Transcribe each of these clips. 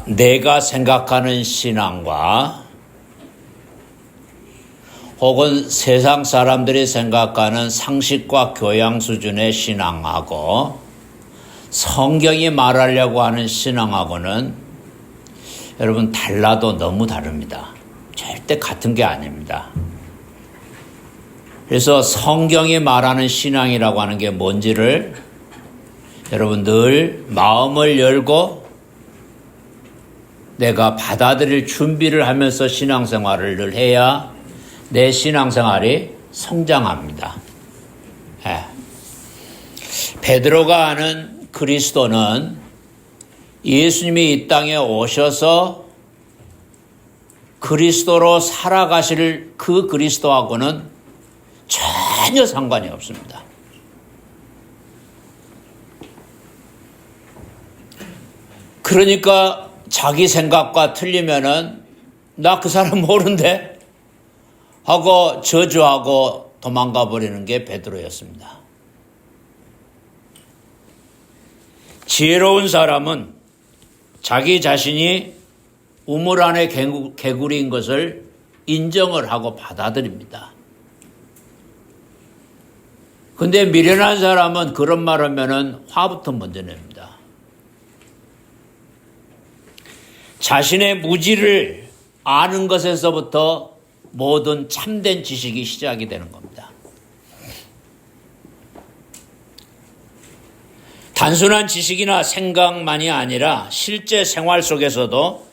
내가 생각하는 신앙과 혹은 세상 사람들이 생각하는 상식과 교양 수준의 신앙하고 성경이 말하려고 하는 신앙하고는 여러분 달라도 너무 다릅니다. 절대 같은 게 아닙니다. 그래서 성경이 말하는 신앙이라고 하는 게 뭔지를 여러분 늘 마음을 열고 내가 받아들일 준비를 하면서 신앙생활을 늘 해야 내 신앙생활이 성장합니다. 베드로가 아는 그리스도는 예수님이 이 땅에 오셔서 그리스도로 살아가실 그 그리스도하고는 전혀 상관이 없습니다. 그러니까 자기 생각과 틀리면은 나 그 사람 모르는데 하고 저주하고 도망가 버리는 게 베드로였습니다. 지혜로운 사람은 자기 자신이 우물 안에 개구리인 것을 인정을 하고 받아들입니다. 근데 미련한 사람은 그런 말 하면은 화부터 먼저 냅니다. 자신의 무지를 아는 것에서부터 모든 참된 지식이 시작이 되는 겁니다. 단순한 지식이나 생각만이 아니라 실제 생활 속에서도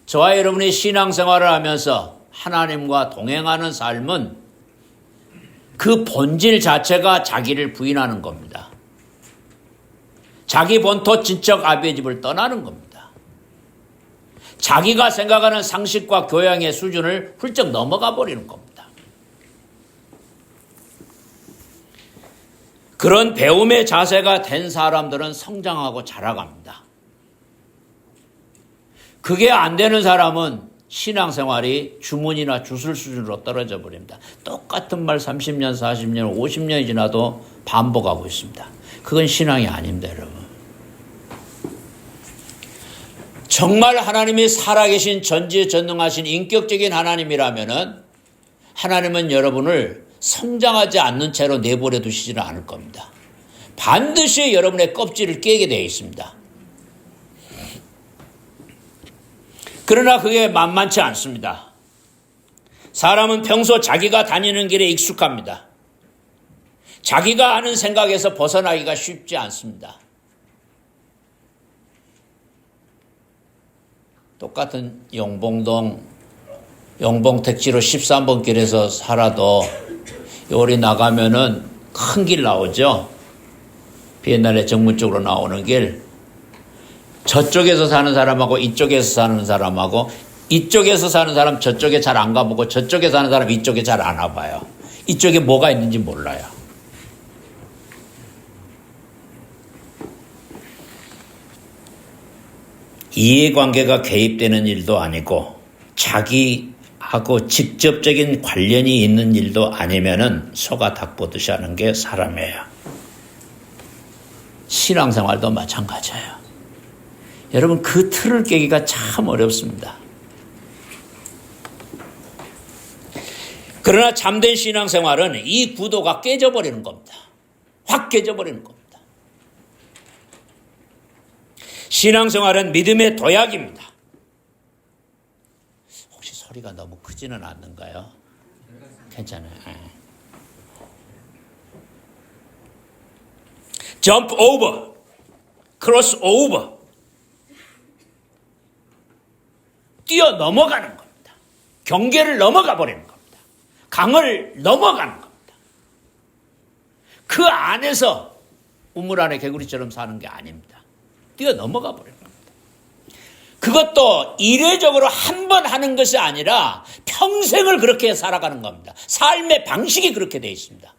저와 여러분이 신앙생활을 하면서 하나님과 동행하는 삶은 그 본질 자체가 자기를 부인하는 겁니다. 자기 본토 친척 아비의 집을 떠나는 겁니다. 자기가 생각하는 상식과 교양의 수준을 훌쩍 넘어가 버리는 겁니다. 그런 배움의 자세가 된 사람들은 성장하고 자라갑니다. 그게 안 되는 사람은 신앙생활이 주문이나 주술 수준으로 떨어져 버립니다. 똑같은 말 30년, 40년, 50년이 지나도 반복하고 있습니다. 그건 신앙이 아닙니다, 여러분. 정말 하나님이 살아계신 전지전능하신 인격적인 하나님이라면은 하나님은 여러분을 성장하지 않는 채로 내버려 두시지는 않을 겁니다. 반드시 여러분의 껍질을 깨게 되어 있습니다. 그러나 그게 만만치 않습니다. 사람은 평소 자기가 다니는 길에 익숙합니다. 자기가 아는 생각에서 벗어나기가 쉽지 않습니다. 똑같은 영봉동 영봉택지로 13번 길에서 살아도 요리 나가면은 큰 길 나오죠. 비엔날레 정문 쪽으로 나오는 길. 저쪽에서 사는 사람하고 이쪽에서 사는 사람하고 이쪽에서 사는 사람 저쪽에 잘 안 가보고 저쪽에 사는 사람 이쪽에 잘 안 와봐요. 이쪽에 뭐가 있는지 몰라요. 이해관계가 개입되는 일도 아니고 자기하고 직접적인 관련이 있는 일도 아니면은 소가 닭 보듯이 하는 게 사람이에요. 신앙생활도 마찬가지예요. 여러분 그 틀을 깨기가 참 어렵습니다. 그러나 참된 신앙생활은 이 구도가 깨져버리는 겁니다. 확 깨져버리는 겁니다. 신앙생활은 믿음의 도약입니다. 혹시 소리가 너무 크지는 않는가요? 괜찮아요. jump over, cross over. 뛰어 넘어가는 겁니다. 경계를 넘어가 버리는 겁니다. 강을 넘어가는 겁니다. 그 안에서 우물 안에 개구리처럼 사는 게 아닙니다. 뛰어 넘어가 버리는 겁니다. 그것도 이례적으로 한 번 하는 것이 아니라 평생을 그렇게 살아가는 겁니다. 삶의 방식이 그렇게 되어 있습니다.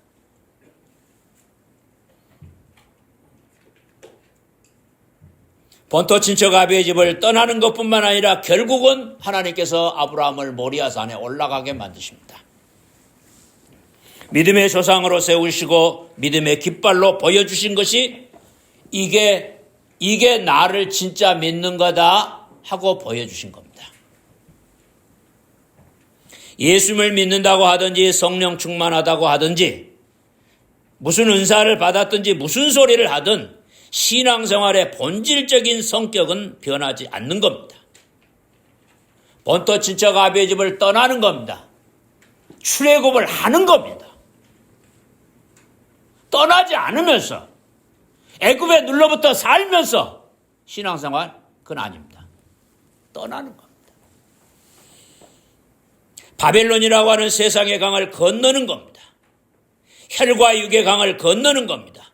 본토 친척 아비의 집을 떠나는 것뿐만 아니라 결국은 하나님께서 아브라함을 모리아 산에 올라가게 만드십니다. 믿음의 조상으로 세우시고 믿음의 깃발로 보여주신 것이 이게 이게 나를 진짜 믿는 거다 하고 보여주신 겁니다. 예수님을 믿는다고 하든지 성령 충만하다고 하든지 무슨 은사를 받았든지 무슨 소리를 하든 신앙생활의 본질적인 성격은 변하지 않는 겁니다. 본토 친척 아비의 집을 떠나는 겁니다. 출애굽을 하는 겁니다. 떠나지 않으면서 애굽에 눌러붙어 살면서 신앙생활 그건 아닙니다. 떠나는 겁니다. 바벨론이라고 하는 세상의 강을 건너는 겁니다. 혈과 육의 강을 건너는 겁니다.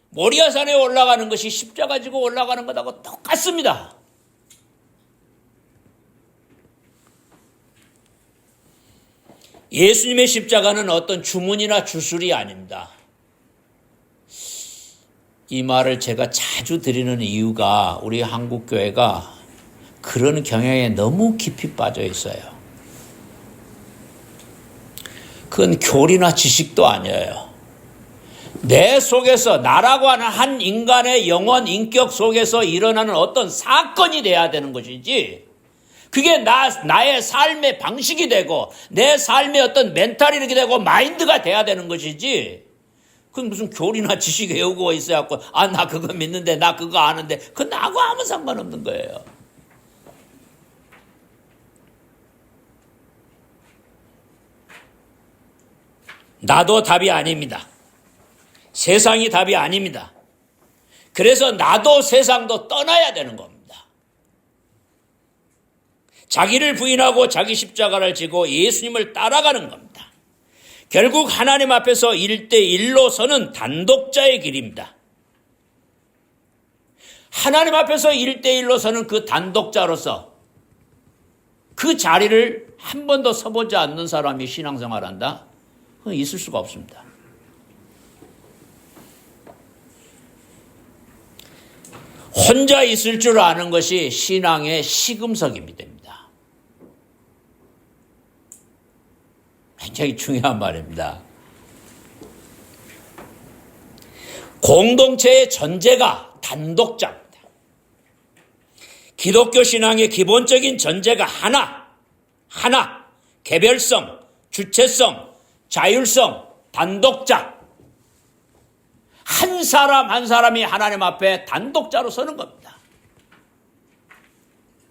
모리아산에 올라가는 것이 십자가 지고 올라가는 것하고 똑같습니다. 예수님의 십자가는 어떤 주문이나 주술이 아닙니다. 이 말을 제가 자주 드리는 이유가 우리 한국교회가 그런 경향에 너무 깊이 빠져 있어요. 그건 교리나 지식도 아니에요. 내 속에서 나라고 하는 한 인간의 영혼, 인격 속에서 일어나는 어떤 사건이 돼야 되는 것이지 그게 나의 삶의 방식이 되고 내 삶의 어떤 멘탈이 이렇게 되고 마인드가 돼야 되는 것이지 그건 무슨 교리나 지식 외우고 있어갖고 나 그거 믿는데 나 그거 아는데 그건 나하고 아무 상관없는 거예요. 나도 답이 아닙니다. 세상이 답이 아닙니다. 그래서 나도 세상도 떠나야 되는 겁니다. 자기를 부인하고 자기 십자가를 지고 예수님을 따라가는 겁니다. 결국 하나님 앞에서 1대1로 서는 단독자의 길입니다. 하나님 앞에서 1대1로 서는 그 단독자로서 그 자리를 한 번도 서보지 않는 사람이 신앙생활한다? 그건 있을 수가 없습니다. 혼자 있을 줄 아는 것이 신앙의 시금석입니다. 굉장히 중요한 말입니다. 공동체의 전제가 단독자입니다. 기독교 신앙의 기본적인 전제가 하나, 개별성, 주체성, 자율성, 단독자. 한 사람 한 사람이 하나님 앞에 단독자로 서는 겁니다.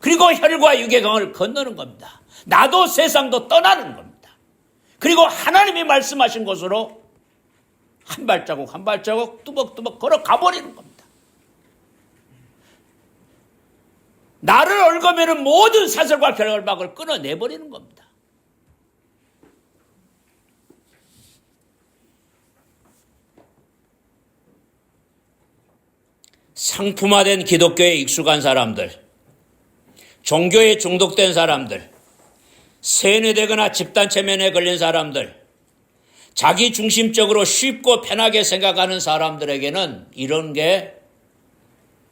그리고 혈과 육의 강을 건너는 겁니다. 나도 세상도 떠나는 겁니다. 그리고 하나님이 말씀하신 곳으로 한 발자국 한 발자국 뚜벅뚜벅 걸어가 버리는 겁니다. 나를 얽으면 모든 사슬과 결박을 끊어내버리는 겁니다. 상품화된 기독교에 익숙한 사람들, 종교에 중독된 사람들, 세뇌되거나 집단 체면에 걸린 사람들, 자기 중심적으로 쉽고 편하게 생각하는 사람들에게는 이런 게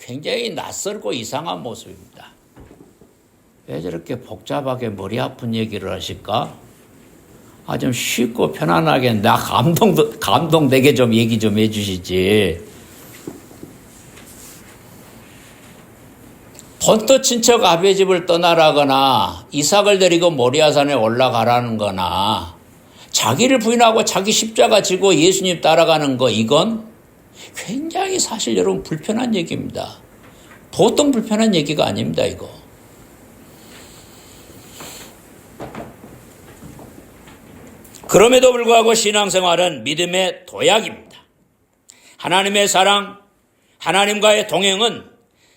굉장히 낯설고 이상한 모습입니다. 왜 저렇게 복잡하게 머리 아픈 얘기를 하실까? 좀 쉽고 편안하게 나 감동되게 좀 얘기 좀 해주시지. 본토 친척 아비의 집을 떠나라거나 이삭을 데리고 모리아산에 올라가라는 거나 자기를 부인하고 자기 십자가 지고 예수님 따라가는 거 이건 굉장히 사실 여러분 불편한 얘기입니다. 보통 불편한 얘기가 아닙니다. 이거. 그럼에도 불구하고 신앙생활은 믿음의 도약입니다. 하나님의 사랑, 하나님과의 동행은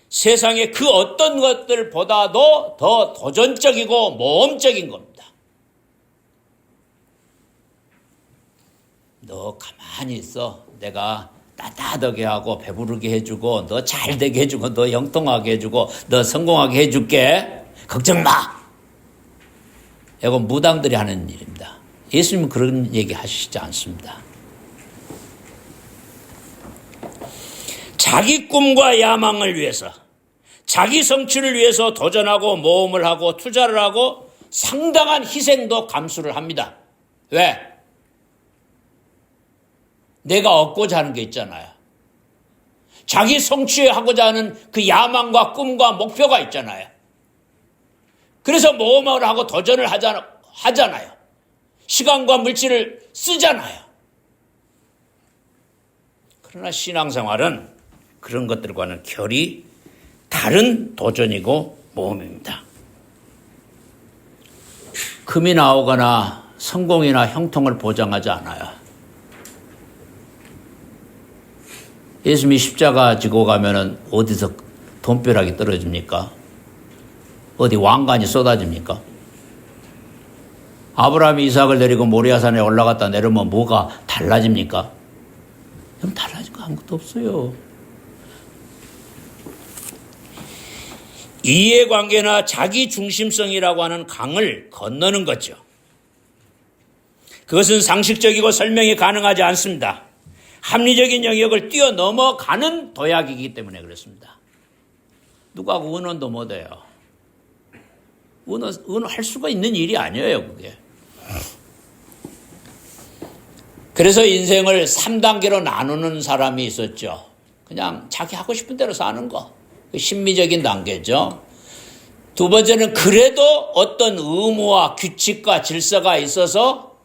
세상의 그 어떤 것들보다도 더 도전적이고 모험적인 겁니다. 너 가만히 있어. 내가 따뜻하게 하고 배부르게 해주고 너 잘되게 해주고 너 형통하게 해주고 너 성공하게 해줄게. 걱정 마. 이건 무당들이 하는 일입니다. 예수님은 그런 얘기 하시지 않습니다. 자기 꿈과 야망을 위해서 자기 성취를 위해서 도전하고 모험을 하고 투자를 하고 상당한 희생도 감수를 합니다. 왜? 내가 얻고자 하는 게 있잖아요. 자기 성취하고자 하는 그 야망과 꿈과 목표가 있잖아요. 그래서 모험을 하고 도전을 하잖아요. 시간과 물질을 쓰잖아요. 그러나 신앙생활은 그런 것들과는 결이 다른 도전이고 모험입니다. 금이 나오거나 성공이나 형통을 보장하지 않아요. 예수님이 십자가 지고 가면은 어디서 돈벼락이 떨어집니까? 어디 왕관이 쏟아집니까? 아브라함이 이삭을 데리고 모리아산에 올라갔다 내려오면 뭐가 달라집니까? 그럼 달라진 거 아무것도 없어요. 이해관계나 자기중심성이라고 하는 강을 건너는 거죠. 그것은 상식적이고 설명이 가능하지 않습니다. 합리적인 영역을 뛰어넘어가는 도약이기 때문에 그렇습니다. 누구하고 의논도 못해요. 의논할 수가 있는 일이 아니에요, 그게. 그래서 인생을 3단계로 나누는 사람이 있었죠. 그냥 자기 하고 싶은 대로 사는 거. 심미적인 단계죠. 두 번째는 그래도 어떤 의무와 규칙과 질서가 있어서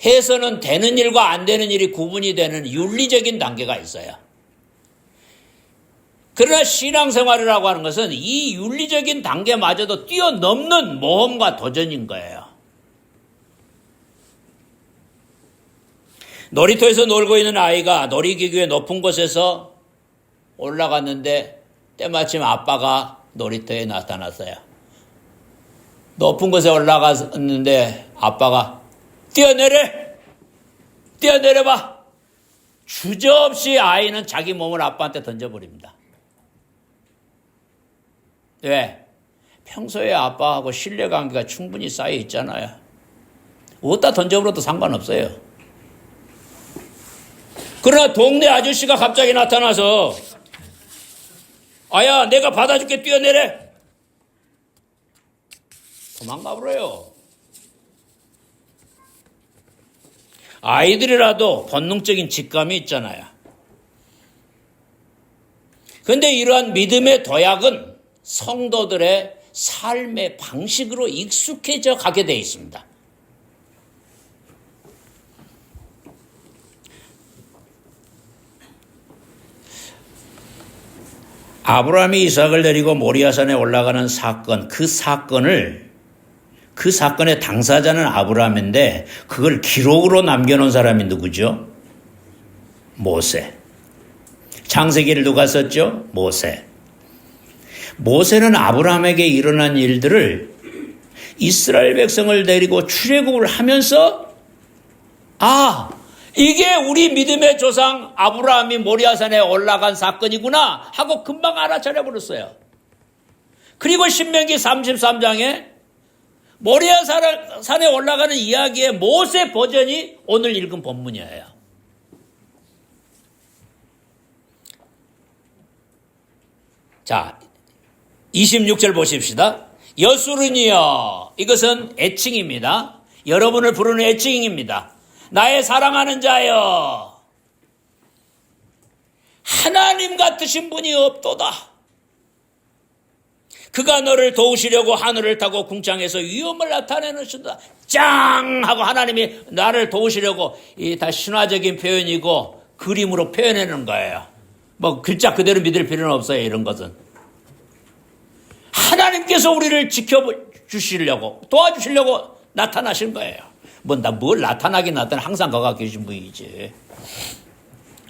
해서는 되는 일과 안 되는 일이 구분이 되는 윤리적인 단계가 있어요. 그러나 신앙생활이라고 하는 것은 이 윤리적인 단계마저도 뛰어넘는 모험과 도전인 거예요. 놀이터에서 놀고 있는 아이가 놀이기구의 높은 곳에서 올라갔는데 때마침 아빠가 놀이터에 나타났어요. 높은 곳에 올라갔는데 아빠가 뛰어내려봐. 주저없이 아이는 자기 몸을 아빠한테 던져버립니다. 왜? 평소에 아빠하고 신뢰관계가 충분히 쌓여 있잖아요. 어디다 던져버려도 상관없어요. 그러나 동네 아저씨가 갑자기 나타나서 아야, 내가 받아줄게, 뛰어내려. 도망가버려요. 아이들이라도 본능적인 직감이 있잖아요. 그런데 이러한 믿음의 도약은 성도들의 삶의 방식으로 익숙해져 가게 되어 있습니다. 아브라함이 이삭을 데리고 모리아산에 올라가는 사건, 그 사건의 당사자는 아브라함인데 그걸 기록으로 남겨놓은 사람이 누구죠? 모세. 창세기를 누가 썼죠? 모세. 모세는 아브라함에게 일어난 일들을 이스라엘 백성을 데리고 출애굽을 하면서 이게 우리 믿음의 조상 아브라함이 모리아산에 올라간 사건이구나 하고 금방 알아차려 버렸어요. 그리고 신명기 33장에 모리아산에 올라가는 이야기의 모세 버전이 오늘 읽은 본문이에요. 자, 26절 보십시다. 여수르니여, 이것은 애칭입니다. 여러분을 부르는 애칭입니다. 나의 사랑하는 자여, 하나님 같으신 분이 없도다. 그가 너를 도우시려고 하늘을 타고 궁창에서 위엄을 나타내는시다. 짱! 하고 하나님이 나를 도우시려고, 이 다 신화적인 표현이고 그림으로 표현하는 거예요. 뭐 글자 그대로 믿을 필요는 없어요. 이런 것은 하나님께서 우리를 지켜주시려고 도와주시려고 나타나신 거예요. 뭘 나타나긴 항상 거가 계신 분이지.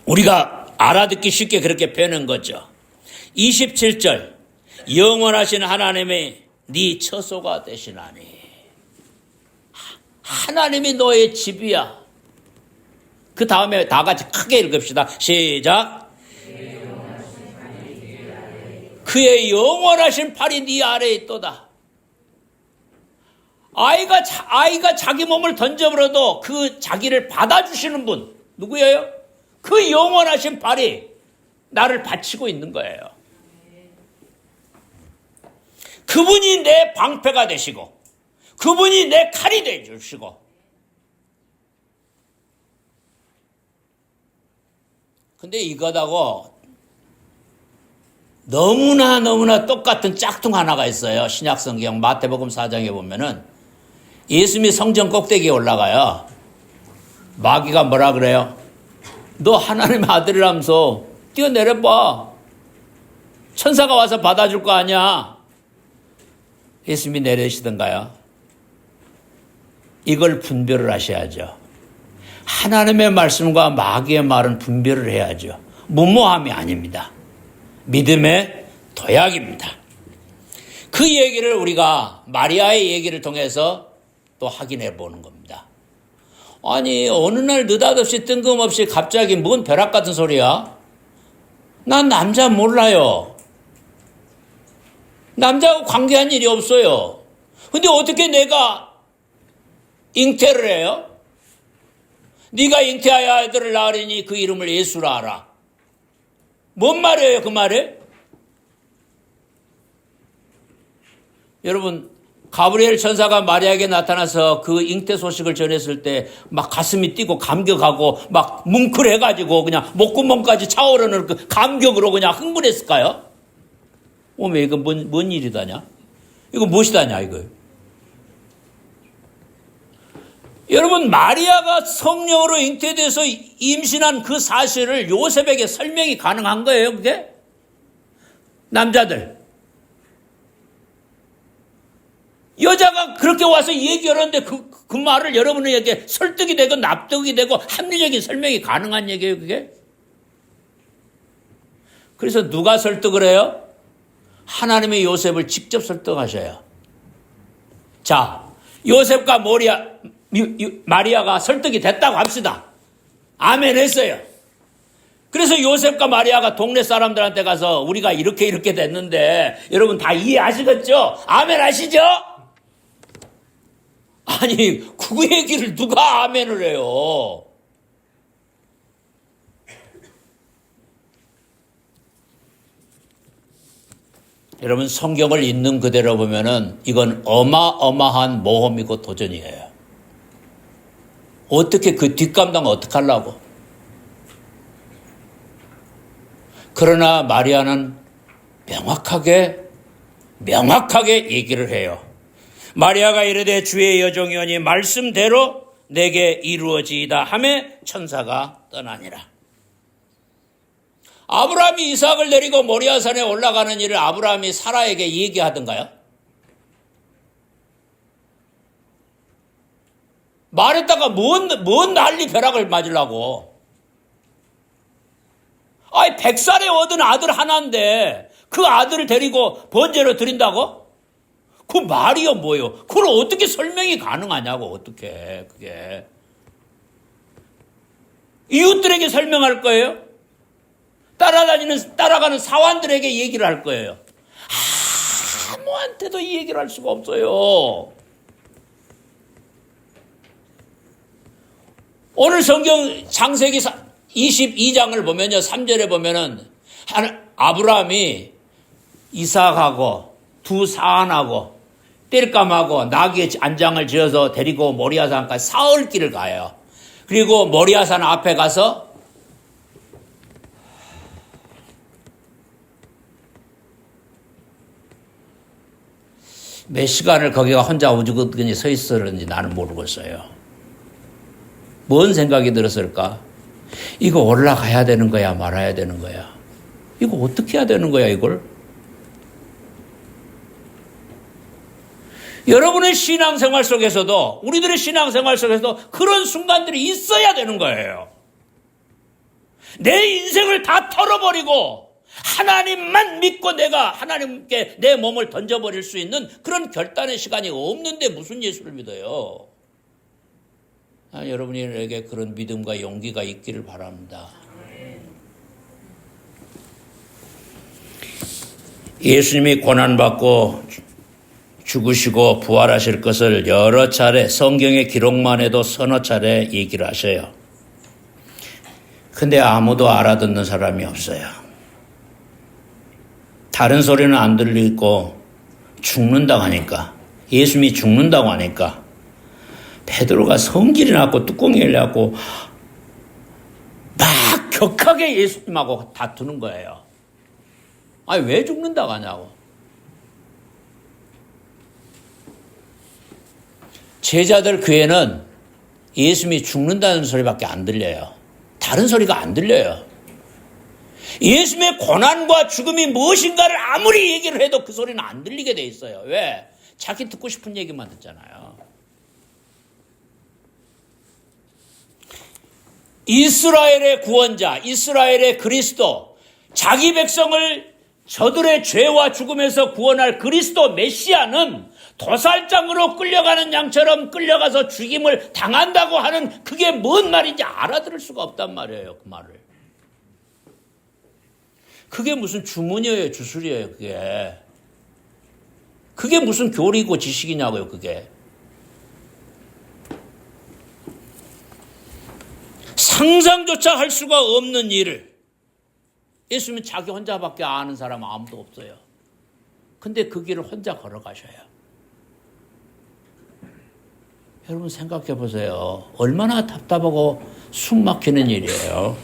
우리가 알아듣기 쉽게 그렇게 표현한 거죠. 27절, 영원하신 하나님의 네 처소가 되시나니. 하나님이 너의 집이야. 그 다음에 다 같이 크게 읽읍시다. 시작. 그의 영원하신 팔이 네 아래에 있도다. 아이가 자기 몸을 던져버려도 그 자기를 받아주시는 분 누구예요? 그 영원하신 팔이 나를 받치고 있는 거예요. 그분이 내 방패가 되시고 그분이 내 칼이 되주시고 근데 이거다고 너무나 똑같은 짝퉁 하나가 있어요. 신약성경 마태복음 4장에 보면은 예수님이 성전 꼭대기에 올라가요. 마귀가 뭐라 그래요? 너 하나님의 아들이라면서 뛰어내려봐. 천사가 와서 받아줄 거 아니야. 예수님이 내리시던가요? 이걸 분별을 하셔야죠. 하나님의 말씀과 마귀의 말은 분별을 해야죠. 무모함이 아닙니다. 믿음의 도약입니다. 그 얘기를 우리가 마리아의 얘기를 통해서 또 확인해 보는 겁니다. 아니 어느 날 느닷없이 뜬금없이 갑자기 뭔 벼락 같은 소리야? 난 남자 몰라요. 남자하고 관계한 일이 없어요. 근데 어떻게 내가 잉태를 해요? 네가 잉태하여 아들을 낳으리니 그 이름을 예수라 하라. 뭔 말이에요 그 말이? 여러분 가브리엘 천사가 마리아에게 나타나서 그 잉태 소식을 전했을 때 막 가슴이 뛰고 감격하고 막 뭉클해가지고 그냥 목구멍까지 차오르는 그 감격으로 그냥 흥분했을까요? 어머 이거 뭔 일이다냐? 이거 무엇이다냐 이거? 여러분 마리아가 성령으로 잉태돼서 임신한 그 사실을 요셉에게 설명이 가능한 거예요 그게? 남자들 여자가 그렇게 와서 얘기하는데 그 말을 여러분에게 설득이 되고 납득이 되고 합리적인 설명이 가능한 얘기예요 그게? 그래서 누가 설득을 해요? 하나님의 요셉을 직접 설득하셔요. 자 요셉과 마리아가 설득이 됐다고 합시다. 아멘 했어요. 그래서 요셉과 마리아가 동네 사람들한테 가서 우리가 이렇게 됐는데 여러분 다 이해하시겠죠? 아멘 하시죠? 아니 그 얘기를 누가 아멘을 해요? 여러분 성경을 있는 그대로 보면은 이건 어마어마한 모험이고 도전이에요. 어떻게 그 뒷감당 어떻게 하려고? 그러나 마리아는 명확하게 얘기를 해요. 마리아가 이르되 주의 여종이오니 말씀대로 내게 이루어지이다 하매 천사가 떠나니라. 아브라함이 이삭을 데리고 모리아산에 올라가는 일을 아브라함이 사라에게 얘기하던가요? 말했다가 뭔 난리 벼락을 맞으려고. 아이 100살에 얻은 아들 하나인데 그 아들을 데리고 번제로 드린다고? 그 말이요 뭐요? 그걸 어떻게 설명이 가능하냐고. 어떻게 그게. 이웃들에게 설명할 거예요? 따라가는 사환들에게 얘기를 할 거예요. 아무한테도 이 얘기를 할 수가 없어요. 오늘 성경 창세기 22장을 보면요. 3절에 보면은 아브라함이 이삭하고 두 사환하고 땔감하고 나귀의 안장을 지어서 데리고 모리아산까지 사흘 길을 가요. 그리고 모리아산 앞에 가서 몇 시간을 거기가 혼자 우두커니 서 있었는지 나는 모르겠어요. 뭔 생각이 들었을까? 이거 올라가야 되는 거야 말아야 되는 거야? 이거 어떻게 해야 되는 거야 이걸? 여러분의 신앙생활 속에서도 우리들의 신앙생활 속에서도 그런 순간들이 있어야 되는 거예요. 내 인생을 다 털어버리고 하나님만 믿고 내가 하나님께 내 몸을 던져버릴 수 있는 그런 결단의 시간이 없는데 무슨 예수를 믿어요? 여러분에게 그런 믿음과 용기가 있기를 바랍니다. 예수님이 고난받고 죽으시고 부활하실 것을 여러 차례 성경의 기록만 해도 서너 차례 얘기를 하셔요. 근데 아무도 알아듣는 사람이 없어요. 다른 소리는 안 들리고 죽는다고 하니까, 예수님이 죽는다고 하니까 베드로가 성질이 났고 뚜껑이 열려갖고 막 격하게 예수님하고 다투는 거예요. 아니, 왜 죽는다고 하냐고. 제자들 귀에는 예수님이 죽는다는 소리밖에 안 들려요. 다른 소리가 안 들려요. 예수님의 고난과 죽음이 무엇인가를 아무리 얘기를 해도 그 소리는 안 들리게 돼 있어요. 왜? 자기 듣고 싶은 얘기만 듣잖아요. 이스라엘의 구원자, 이스라엘의 그리스도, 자기 백성을 저들의 죄와 죽음에서 구원할 그리스도 메시아는 도살장으로 끌려가는 양처럼 끌려가서 죽임을 당한다고 하는 그게 뭔 말인지 알아들을 수가 없단 말이에요. 그 말을. 그게 무슨 주문이에요, 주술이에요, 그게. 그게 무슨 교리고 지식이냐고요, 그게. 상상조차 할 수가 없는 일을 예수님은 자기 혼자밖에 아는 사람 아무도 없어요. 근데 그 길을 혼자 걸어가셔요. 여러분 생각해 보세요. 얼마나 답답하고 숨 막히는 일이에요.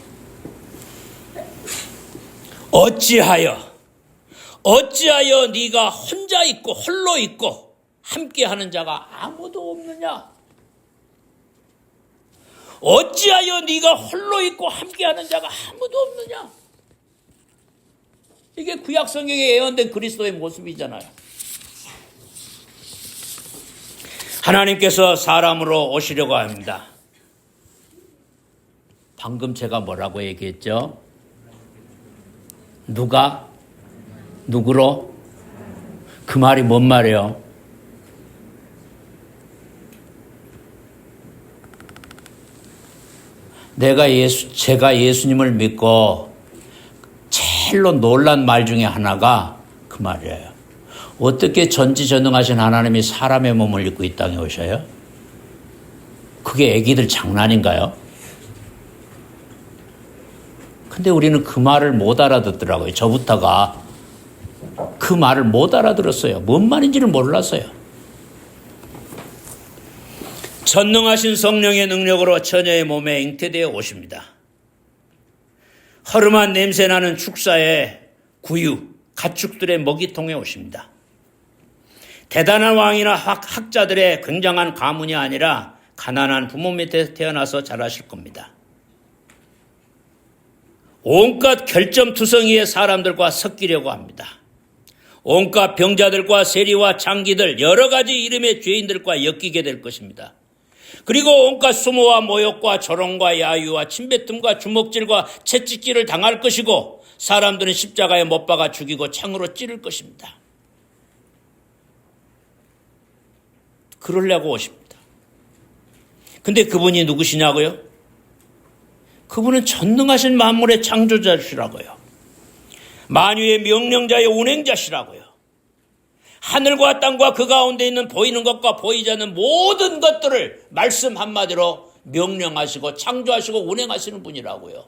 어찌하여 네가 혼자 있고 홀로 있고 함께하는 자가 아무도 없느냐? 어찌하여 네가 홀로 있고 함께하는 자가 아무도 없느냐? 이게 구약 성경에 예언된 그리스도의 모습이잖아요. 하나님께서 사람으로 오시려고 합니다. 방금 제가 뭐라고 얘기했죠? 누가? 누구로? 그 말이 뭔 말이에요? 제가 예수님을 믿고 제일로 놀란 말 중에 하나가 그 말이에요. 어떻게 전지전능하신 하나님이 사람의 몸을 입고 이 땅에 오셔요? 그게 애기들 장난인가요? 근데 우리는 그 말을 못 알아듣더라고요. 저부터가 그 말을 못 알아들었어요. 뭔 말인지를 몰랐어요. 전능하신 성령의 능력으로 처녀의 몸에 잉태되어 오십니다. 허름한 냄새나는 축사에 구유, 가축들의 먹이통에 오십니다. 대단한 왕이나 학자들의 굉장한 가문이 아니라 가난한 부모 밑에 태어나서 자라실 겁니다. 온갖 결점투성이의 사람들과 섞이려고 합니다. 온갖 병자들과 세리와 장기들, 여러 가지 이름의 죄인들과 엮이게 될 것입니다. 그리고 온갖 수모와 모욕과 조롱과 야유와 침뱉음과 주먹질과 채찍질을 당할 것이고 사람들은 십자가에 못 박아 죽이고 창으로 찌를 것입니다. 그러려고 오십니다. 근데 그분이 누구시냐고요? 그분은 전능하신 만물의 창조자시라고요. 만유의 명령자의 운행자시라고요. 하늘과 땅과 그 가운데 있는 보이는 것과 보이지 않는 모든 것들을 말씀 한마디로 명령하시고 창조하시고 운행하시는 분이라고요.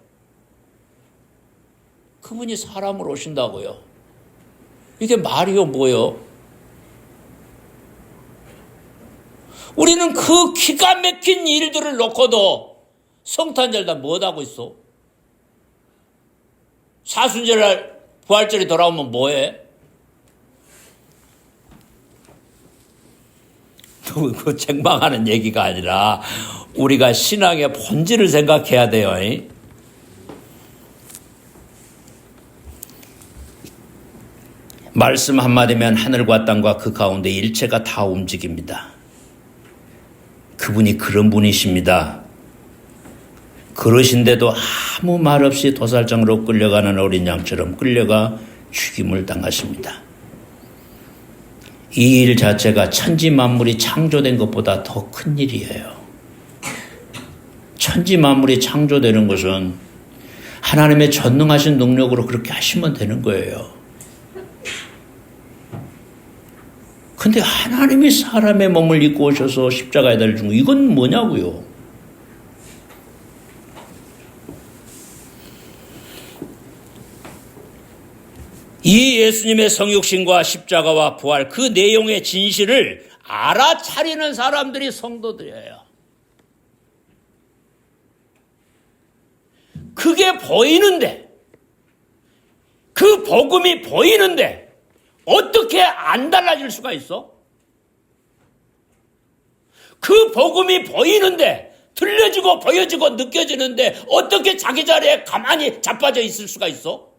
그분이 사람으로 오신다고요. 이게 말이요 뭐요? 우리는 그 기가 막힌 일들을 놓고도 성탄절 다 뭐하고 있어? 사순절 부활절이 돌아오면 뭐해? 그 책망하는 얘기가 아니라 우리가 신앙의 본질을 생각해야 돼요. 말씀 한마디면 하늘과 땅과 그 가운데 일체가 다 움직입니다. 그분이 그런 분이십니다. 그러신데도 아무 말 없이 도살장으로 끌려가는 어린 양처럼 끌려가 죽임을 당하십니다. 이 일 자체가 천지 만물이 창조된 것보다 더 큰 일이에요. 천지 만물이 창조되는 것은 하나님의 전능하신 능력으로 그렇게 하시면 되는 거예요. 근데 하나님이 사람의 몸을 입고 오셔서 십자가에 달리신 거 이건 뭐냐고요? 이 예수님의 성육신과 십자가와 부활 그 내용의 진실을 알아차리는 사람들이 성도들이에요. 그 그게 보이는데, 그 복음이 보이는데 어떻게 안 달라질 수가 있어? 그 복음이 보이는데, 들려지고 보여지고 느껴지는데 어떻게 자기 자리에 가만히 자빠져 있을 수가 있어?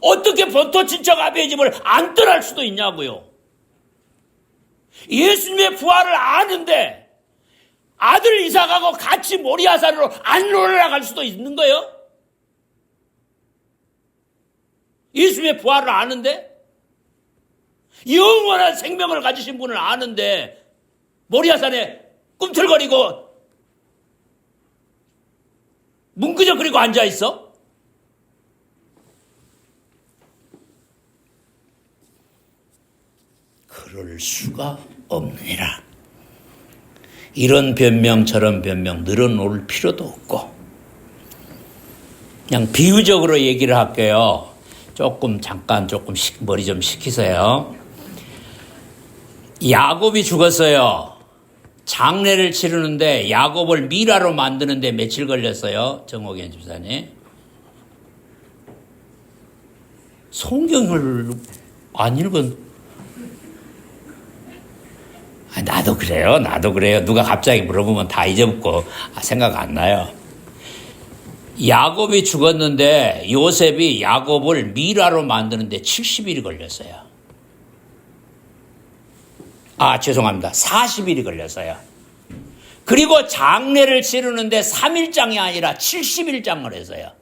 어떻게 본토 친척 아비의 집을 안 떠날 수도 있냐고요. 예수님의 부활을 아는데 아들 이삭하고 같이 모리아산으로 안 올라갈 수도 있는 거예요? 예수님의 부활을 아는데, 영원한 생명을 가지신 분을 아는데 모리아산에 꿈틀거리고 뭉그적거리고 앉아있어? 그럴 수가 없느니라. 이런 변명 저런 변명 늘어놓을 필요도 없고, 그냥 비유적으로 얘기를 할게요. 잠깐 머리 좀 식히세요. 야곱이 죽었어요. 장례를 치르는데 야곱을 미라로 만드는데 며칠 걸렸어요. 정옥현 집사님. 성경을 안 읽은, 나도 그래요. 누가 갑자기 물어보면 다 잊어먹고 생각 안 나요. 야곱이 죽었는데 요셉이 야곱을 미라로 만드는데 70일이 걸렸어요. 죄송합니다. 40일이 걸렸어요. 그리고 장례를 치르는데 3일장이 아니라 70일장을 했어요.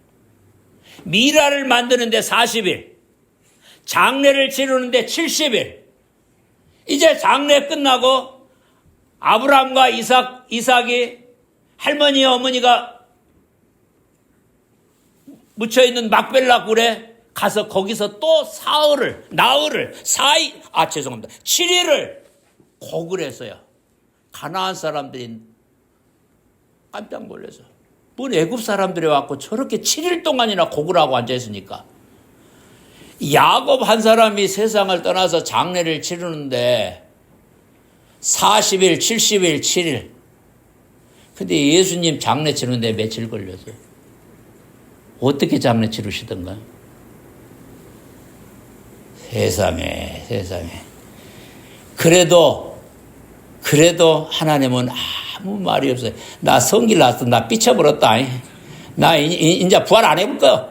미라를 만드는데 40일, 장례를 치르는데 70일. 이제 장례 끝나고 아브라함과 이삭이 할머니 어머니가 묻혀있는 막벨라 굴에 가서 거기서 또 나흘을 7일을 곡을 했어요. 가나안 사람들이 깜짝 놀라서, 뭔 애굽 사람들이 왔고 저렇게 7일 동안이나 곡을 하고 앉아있으니까. 야곱 한 사람이 세상을 떠나서 장례를 치르는데 40일, 70일, 7일. 근데 예수님 장례 치르는데 며칠 걸렸어요. 어떻게 장례 치르시던가? 세상에. 그래도 하나님은 아무 말이 없어요. 나 성질 났어. 나 삐쳐버렸다. 나 이제 부활 안 해볼 거야.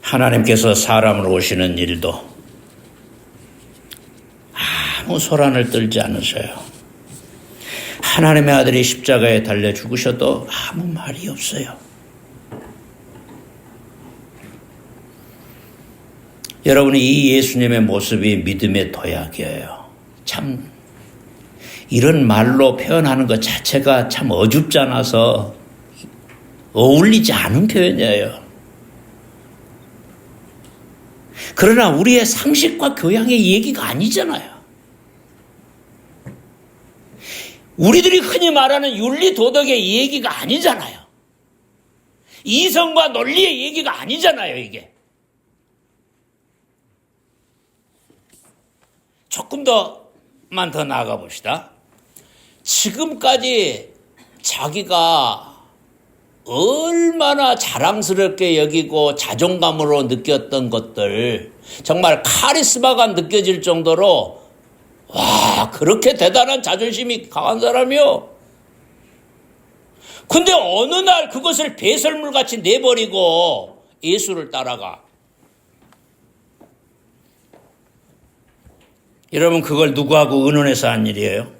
하나님께서 사람을 오시는 일도 아무 소란을 떨지 않으셔요. 하나님의 아들이 십자가에 달려 죽으셔도 아무 말이 없어요. 여러분, 이 예수님의 모습이 믿음의 도약이에요. 참 이런 말로 표현하는 것 자체가 참 어줍지 않아서 어울리지 않은 표현이에요. 그러나 우리의 상식과 교양의 얘기가 아니잖아요. 우리들이 흔히 말하는 윤리 도덕의 얘기가 아니잖아요. 이성과 논리의 얘기가 아니잖아요, 이게. 조금 더만 더 나아가 봅시다. 지금까지 자기가 얼마나 자랑스럽게 여기고 자존감으로 느꼈던 것들, 정말 카리스마가 느껴질 정도로 와, 그렇게 대단한 자존심이 강한 사람이요. 근데 어느 날 그것을 배설물같이 내버리고 예수를 따라가. 여러분, 그걸 누구하고 의논해서 한 일이에요?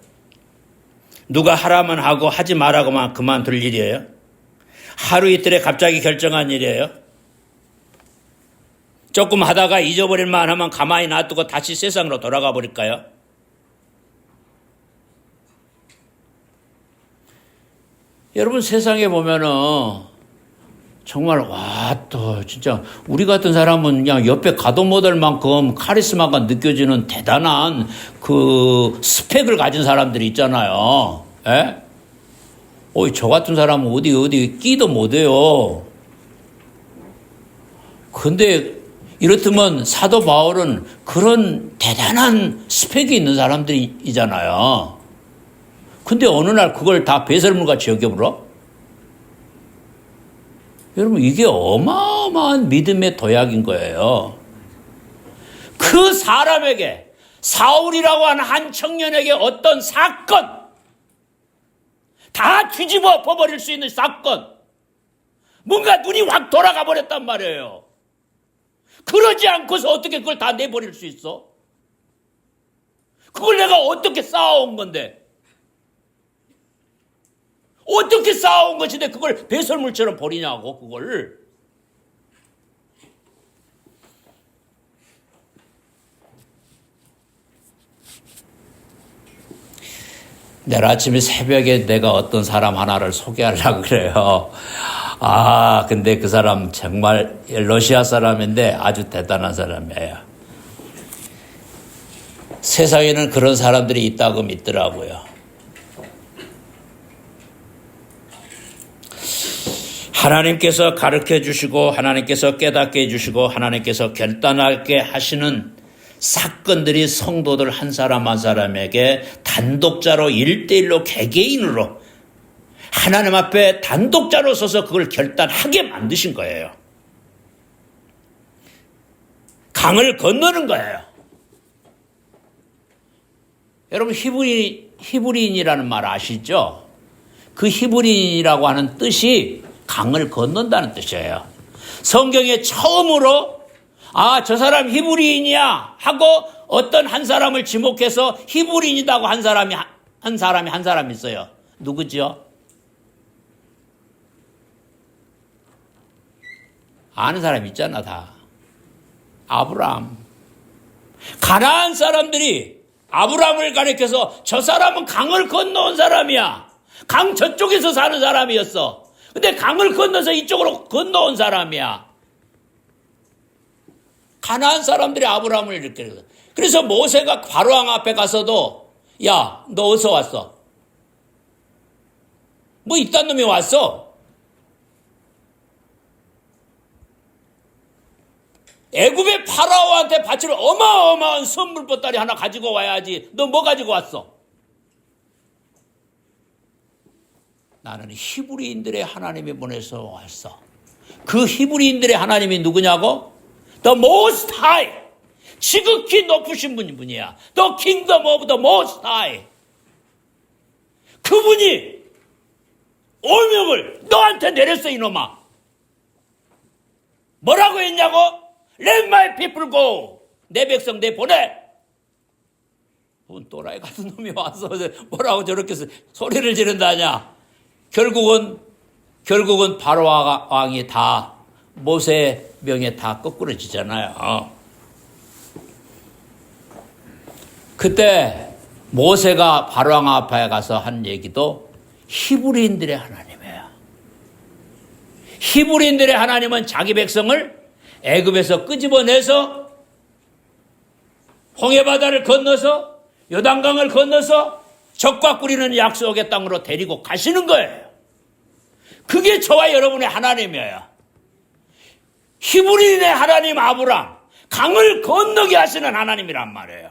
누가 하라면 하고 하지 말라고만 그만둘 일이에요? 하루 이틀에 갑자기 결정한 일이에요? 조금 하다가 잊어버릴 만하면 가만히 놔두고 다시 세상으로 돌아가 버릴까요? 여러분, 세상에 보면은 정말 또 진짜 우리 같은 사람은 그냥 옆에 가도 못할 만큼 카리스마가 느껴지는 대단한 그 스펙을 가진 사람들이 있잖아요. 예? 저 같은 사람은 어디 끼도 못해요. 근데 이렇다면 사도 바울은 그런 대단한 스펙이 있는 사람들이잖아요. 근데 어느 날 그걸 다 배설물같이 여겨버려? 여러분, 이게 어마어마한 믿음의 도약인 거예요. 그 사람에게, 사울이라고 하는 한 청년에게 어떤 사건, 다 뒤집어 버릴 수 있는 사건, 뭔가 눈이 확 돌아가 버렸단 말이에요. 그러지 않고서 어떻게 그걸 다 내버릴 수 있어? 그걸 내가 어떻게 쌓아온 건데? 어떻게 쌓아온 것인데 그걸 배설물처럼 버리냐고, 그걸. 내일 아침에 새벽에 내가 어떤 사람 하나를 소개하려고 그래요. 근데 그 사람 정말 러시아 사람인데 아주 대단한 사람이에요. 세상에는 그런 사람들이 있다고 믿더라고요. 하나님께서 가르쳐 주시고 하나님께서 깨닫게 해주시고 하나님께서 결단하게 하시는 사건들이 성도들 한 사람 한 사람에게 단독자로 1대1로 개개인으로 하나님 앞에 단독자로 서서 그걸 결단하게 만드신 거예요. 강을 건너는 거예요. 여러분, 히브리인이라는 말 아시죠? 그 히브리인이라고 하는 뜻이 강을 건넌다는 뜻이에요. 성경에 처음으로 저 사람 히브리인이야 하고 어떤 한 사람을 지목해서 히브리인이라고 한 사람이 있어요. 누구죠? 아는 사람 있잖아, 다. 아브라함. 가나안 사람들이 아브라함을 가리켜서 저 사람은 강을 건너온 사람이야. 강 저쪽에서 사는 사람이었어. 근데 강을 건너서 이쪽으로 건너온 사람이야. 가나안 사람들이 아브라함을 이렇게 그래서. 그래서 모세가 바로왕 앞에 가서도 야, 너 어디서 왔어? 뭐 이딴 놈이 왔어? 애굽의 파라오한테 바칠 어마어마한 선물 보따리 하나 가지고 와야지. 너 뭐 가지고 왔어? 나는 히브리인들의 하나님이 보내서 왔어. 그 히브리인들의 하나님이 누구냐고? The Most High. 지극히 높으신 분이야. The Kingdom of the Most High. 그분이 오명을 너한테 내렸어, 이놈아. 뭐라고 했냐고? Let my people go. 내 백성 내보내. 또라이 같은 놈이 와서 뭐라고 저렇게 소리를 지른다냐. 결국은 바로 왕이 다 모세 명에 다 거꾸로 지잖아요. 그때 모세가 바로 왕 앞에 가서 한 얘기도 히브리인들의 하나님이에요. 히브리인들의 하나님은 자기 백성을 애굽에서 끄집어내서 홍해바다를 건너서 요단강을 건너서 적과 꿀이는 약속의 땅으로 데리고 가시는 거예요. 그게 저와 여러분의 하나님이에요. 히브리인의 하나님 아브람, 강을 건너게 하시는 하나님이란 말이에요.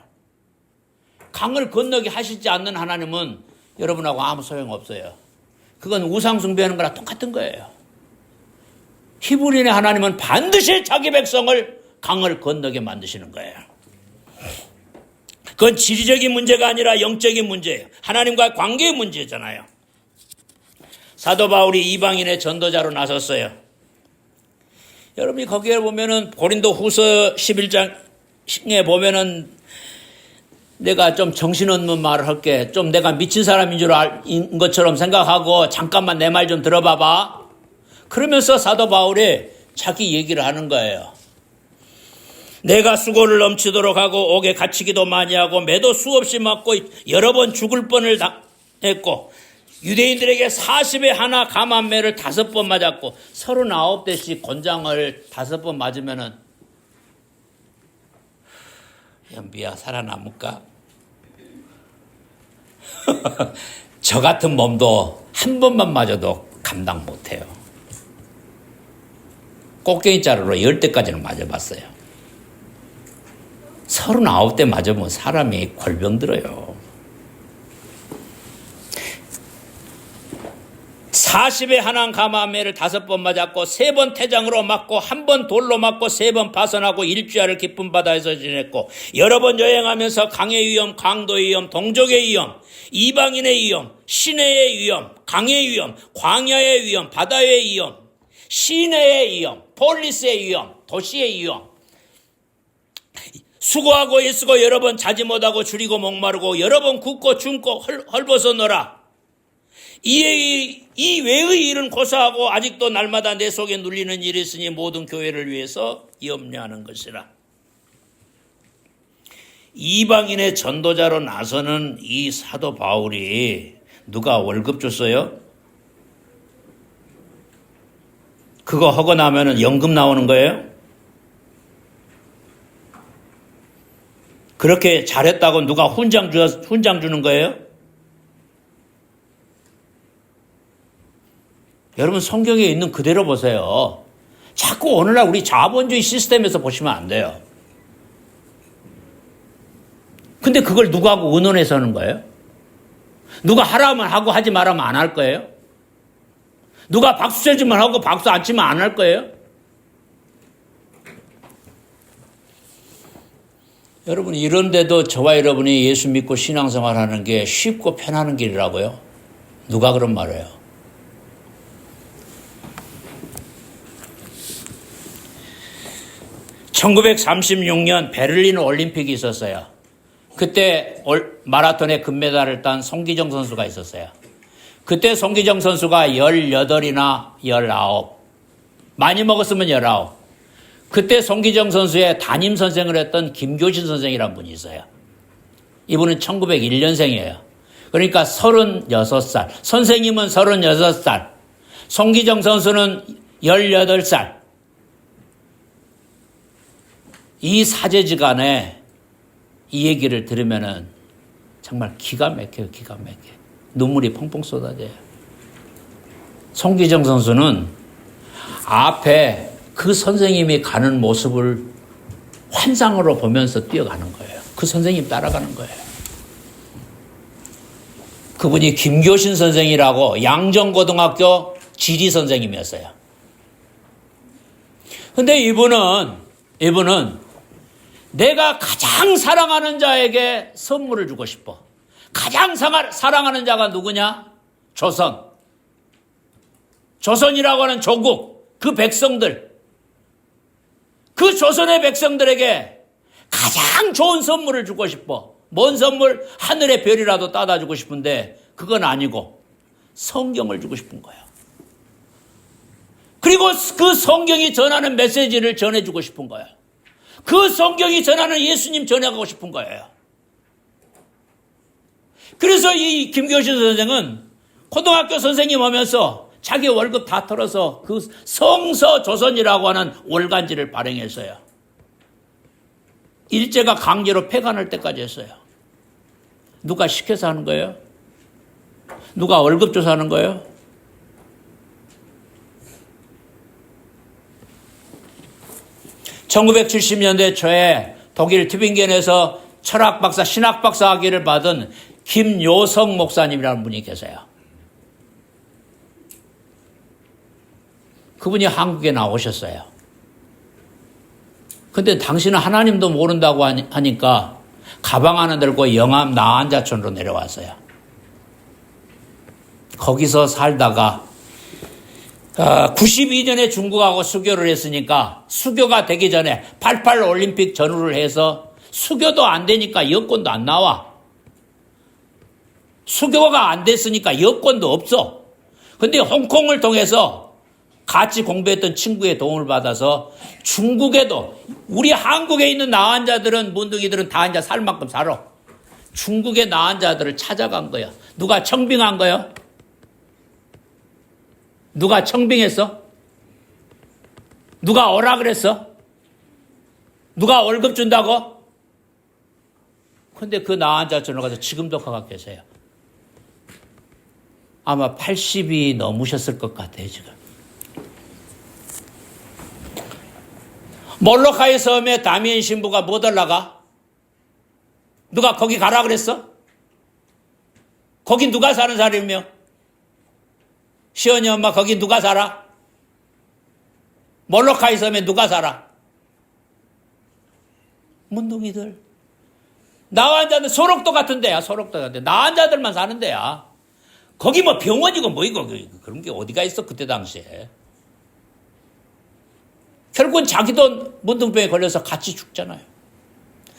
강을 건너게 하시지 않는 하나님은 여러분하고 아무 소용없어요. 그건 우상 숭배하는 거랑 똑같은 거예요. 히브리인의 하나님은 반드시 자기 백성을 강을 건너게 만드시는 거예요. 그건 지리적인 문제가 아니라 영적인 문제예요. 하나님과의 관계의 문제잖아요. 사도 바울이 이방인의 전도자로 나섰어요. 여러분이 거기에 보면은 고린도 후서 11장에 보면은 내가 좀 정신없는 말을 할게. 좀 내가 미친 사람인 줄 알 것처럼 생각하고 잠깐만 내 말 좀 들어봐봐. 그러면서 사도 바울이 자기 얘기를 하는 거예요. 내가 수고를 넘치도록 하고 옥에 갇히기도 많이 하고 매도 수없이 맞고 여러 번 죽을 뻔을 당했고 유대인들에게 40에 하나 감한매를 5번 맞았고 39대씩 권장을 5번 맞으면은 연비야 살아남을까? 저 같은 몸도 한 번만 맞아도 감당 못해요. 꽃게임 자루로 10대까지는 맞아봤어요. 39대 맞으면 사람이 골병들어요. 40에 한한 감암매를 5번 맞았고 3번 태장으로 맞고 1번 돌로 맞고 3번 파선하고 일주야를 깊은 바다에서 지냈고 여러 번 여행하면서 강의 위험, 강도의 위험, 동족의 위험, 이방인의 위험, 시내의 위험, 강의 위험, 광야의 위험, 바다의 위험, 시내의 위험, 폴리스의 위험, 도시의 위험, 수고하고 애쓰고 여러 번 자지 못하고 줄이고 목마르고 여러 번 굽고 굶고 헐벗어노라. 이 외의 일은 고사하고 아직도 날마다 내 속에 눌리는 일이 있으니 모든 교회를 위해서 염려하는 것이라. 이방인의 전도자로 나서는 이 사도 바울이 누가 월급 줬어요? 그거 하고 나면은 연금 나오는 거예요? 그렇게 잘했다고 누가 훈장 주는 거예요? 여러분 성경에 있는 그대로 보세요. 자꾸 오늘날 우리 자본주의 시스템에서 보시면 안 돼요. 근데 그걸 누구하고 의논해서 하는 거예요? 누가 하라면 하고 하지 말라면 안 할 거예요? 누가 박수 쳐주면 하고 박수 안 치면 안 할 거예요? 여러분 이런데도 저와 여러분이 예수 믿고 신앙생활하는 게 쉽고 편한 길이라고요? 누가 그런 말을 해요? (1936년) 베를린 올림픽이 있었어요. 그때 마라톤에 금메달을 딴 송기정 선수가 있었어요. 그때 송기정 선수가 18이나 19, 많이 먹었으면 19. 그때 송기정 선수의 담임 선생을 했던 김교신 선생이라는 분이 있어요. 이분은 1901년생이에요. 그러니까 36살. 선생님은 36살. 송기정 선수는 18살. 이 사제지간에 이 얘기를 들으면은 정말 기가 막혀요, 기가 막혀요. 눈물이 펑펑 쏟아져요. 송기정 선수는 앞에 그 선생님이 가는 모습을 환상으로 보면서 뛰어가는 거예요. 그 선생님 따라가는 거예요. 그분이 김교신 선생이라고 양정고등학교 지리 선생님이었어요. 근데 이분은 내가 가장 사랑하는 자에게 선물을 주고 싶어. 가장 사랑하는 자가 누구냐? 조선. 조선이라고 하는 조국, 그 백성들. 그 조선의 백성들에게 가장 좋은 선물을 주고 싶어. 뭔 선물? 하늘의 별이라도 따다 주고 싶은데 그건 아니고 성경을 주고 싶은 거예요. 그리고 그 성경이 전하는 메시지를 전해주고 싶은 거예요. 그 성경이 전하는 예수님 전해가고 싶은 거예요. 그래서 이 김교신 선생은 고등학교 선생님 하면서 자기 월급 다 털어서 그 성서조선이라고 하는 월간지를 발행했어요. 일제가 강제로 폐간할 때까지 했어요. 누가 시켜서 하는 거예요? 누가 월급 줘서 하는 거예요? (1970년대) 초에 독일 튜빙겐에서 철학 박사, 신학 박사 학위를 받은 김요성 목사님이라는 분이 계세요. 그분이 한국에 나오셨어요. 근데 당신은 하나님도 모른다고 하니까 가방 하나 들고 영암 나한자촌으로 내려왔어요. 거기서 살다가 92년에 중국하고 수교를 했으니까 수교가 되기 전에 88 올림픽 전후를 해서 수교도 안 되니까 여권도 안 나와. 수교가 안 됐으니까 여권도 없어. 근데 홍콩을 통해서 같이 공부했던 친구의 도움을 받아서 중국에도 우리 한국에 있는 나환자들은 문둥이들은 다 이제 살 만큼 살아. 중국의 나환자들을 찾아간 거야. 누가 청빙한 거야? 누가 청빙했어? 누가 오라 그랬어? 누가 월급 준다고? 근데 그 나환자촌으로 가서 지금도 가가 계세요. 아마 80이 넘으셨을 것 같아요, 지금. 몰로카이 섬에 다미엔 신부가 뭐 달라가? 누가 거기 가라 그랬어? 거기 누가 사는 사람이며? 시언니 엄마 거기 누가 살아? 몰로카이 섬에 누가 살아? 문둥이들. 나환자들 소록도 같은 데야. 소록도 같은 데. 나환자들만 사는 데야. 거기 뭐 병원이고 뭐 이거 그런 게 어디가 있어 그때 당시에. 결국은 자기도 문둥병에 걸려서 같이 죽잖아요.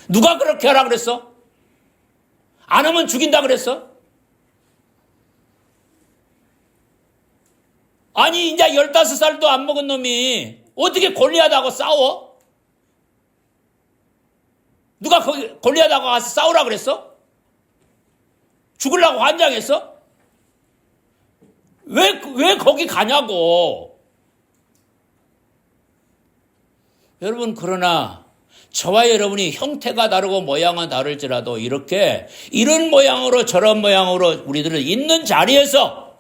누가 그렇게 하라 그랬어? 안 하면 죽인다 그랬어? 아니 이제 15살도 안 먹은 놈이 어떻게 골리앗하고 싸워? 누가 거기 골리앗하고 가서 싸우라 그랬어? 죽으려고 환장했어? 왜 거기 가냐고. 여러분, 그러나 저와 여러분이 형태가 다르고 모양은 다를지라도 이렇게 이런 모양으로 저런 모양으로 우리들은 있는 자리에서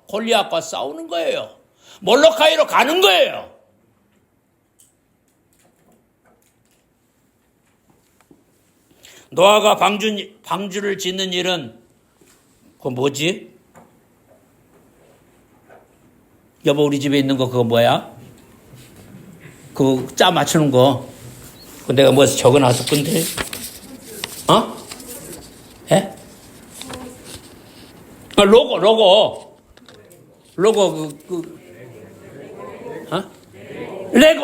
골리앗과 싸우는 거예요. 몰로카이로 가는 거예요. 노아가 방주를 짓는 일은 그거 뭐지? 여보 우리 집에 있는 거 그거 뭐야? 그거 짜 맞추는 거. 그거 내가 뭐 적어놨을 건데. 어? 예? 로고 어?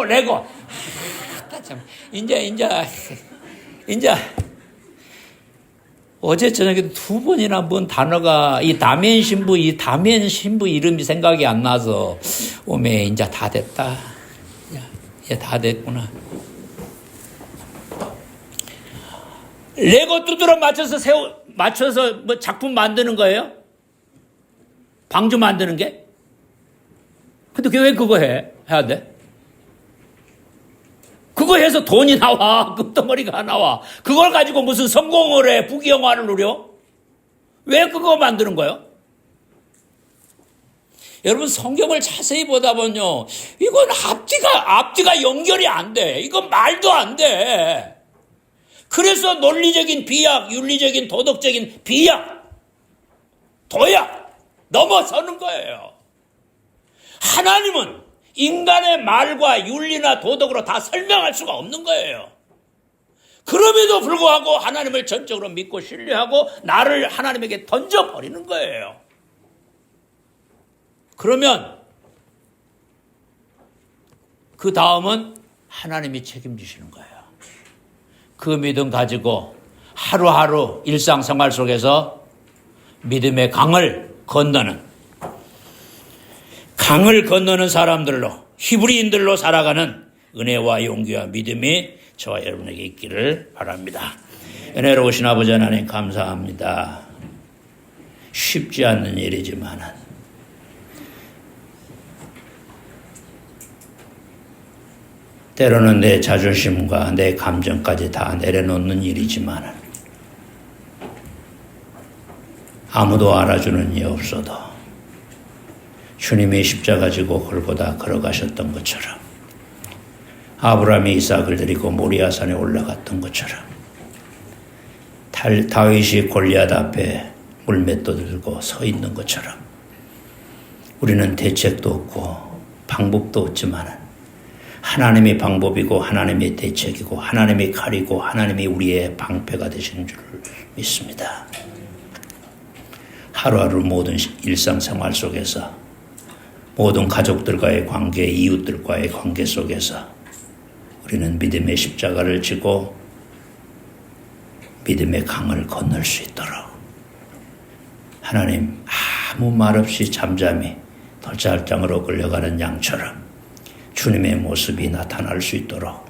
레고. 참. 인자 어제 저녁에 2번이나 뭔 단어가 이 다면 신부 이름이 생각이 안 나서 오메 인자 다 됐다. 야, 다 됐구나. 레고 두드러 맞춰서 뭐 작품 만드는 거예요? 방주 만드는 게? 근데 왜 그거 해야 돼? 그거 해서 돈이 나와. 금덩어리가 나와. 그걸 가지고 무슨 성공을 해. 부귀영화를 누려? 왜 그거 만드는 거예요? 여러분 성경을 자세히 보다 보면요. 이건 앞뒤가 연결이 안 돼. 이건 말도 안 돼. 그래서 논리적인 비약, 윤리적인 도덕적인 비약, 도약 넘어서는 거예요. 하나님은 인간의 말과 윤리나 도덕으로 다 설명할 수가 없는 거예요. 그럼에도 불구하고 하나님을 전적으로 믿고 신뢰하고 나를 하나님에게 던져버리는 거예요. 그러면 그 다음은 하나님이 책임지시는 거예요. 그 믿음 가지고 하루하루 일상생활 속에서 믿음의 강을 건너는 사람들로, 히브리인들로 살아가는 은혜와 용기와 믿음이 저와 여러분에게 있기를 바랍니다. 은혜로우신 아버지 하나님 감사합니다. 쉽지 않는 일이지만은 때로는 내 자존심과 내 감정까지 다 내려놓는 일이지만은 아무도 알아주는 이 없어도 주님이 십자가 지고 골고다 걸어가셨던 것처럼 아브라함이 이삭을 데리고 모리아산에 올라갔던 것처럼 다윗이 골리앗 앞에 물맷도 들고 서 있는 것처럼 우리는 대책도 없고 방법도 없지만 하나님이 방법이고 하나님이 대책이고 하나님이 칼이고 하나님이 우리의 방패가 되시는 줄 믿습니다. 하루하루 모든 일상생활 속에서 모든 가족들과의 관계, 이웃들과의 관계 속에서 우리는 믿음의 십자가를 지고 믿음의 강을 건널 수 있도록 하나님 아무 말 없이 잠잠히 덜짤장으로 끌려가는 양처럼 주님의 모습이 나타날 수 있도록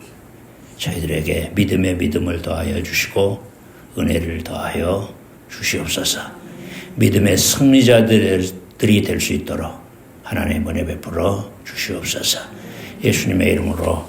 저희들에게 믿음의 믿음을 더하여 주시고 은혜를 더하여 주시옵소서. 믿음의 승리자들이 될 수 있도록 하나님 은혜 베풀어 주시옵소서. 예수님의 이름으로